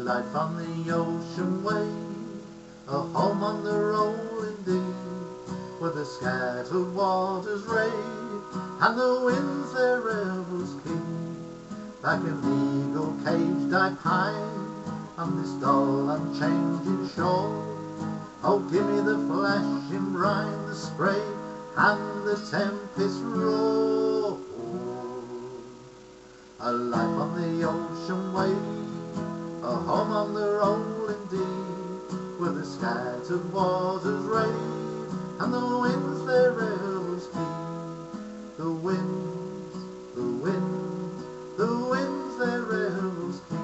life on the ocean wave, a home on the rolling deep, where the scattered waters rave, and the winds their revels keep. Like an eagle caged I pine, on this dull unchanging shore. Oh, give me the flashing brine, the spray, and the tempest roar. A life on the ocean wave, a home on the rolling deep, where the scattered waters rave, and the winds their revels keep. The winds, the winds, the winds their revels keep.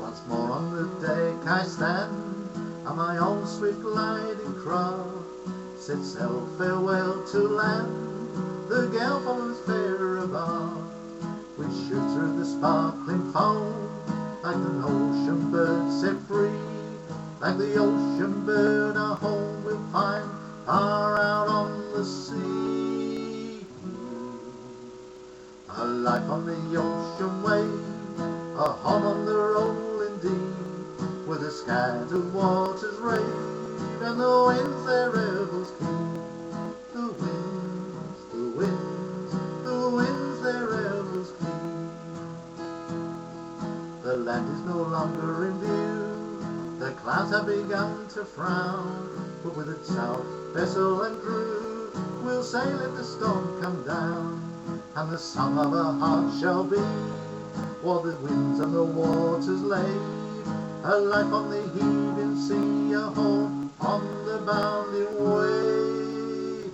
Once more on the deck I stand, and my own swift gliding craft set sail farewell to land. The gale follows fair abaft. We shoot through the sparkling foam, like an ocean bird set free. Like the ocean bird our home will find, far out on the sea. A life on the ocean wave, a home on the rolling deep, where the scattered waters rave, and the winds their revels keep. The winds, the winds, the winds their revels keep. The land is no longer in view, the clouds have begun to frown, but with its south vessel and crew, we'll sail if the storm come down, and the song of our hearts shall be, while the winds and the waters lave, a life on the heaving sea, a home on the bounding wave.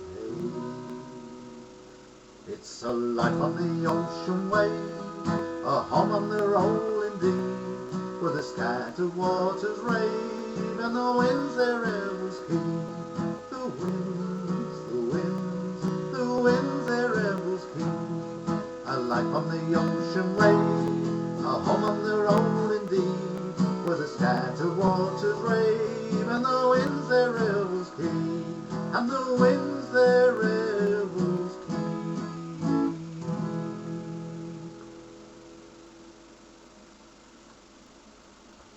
It's a life on the ocean wave, a home on the rolling deep, where the scattered waters rave, and the winds their revels keep. The winds, the winds, the winds their revels keep. A life on the ocean wave, a home on the rolling deep, where the scattered waters rave, and the winds their revels keep, and the winds their revels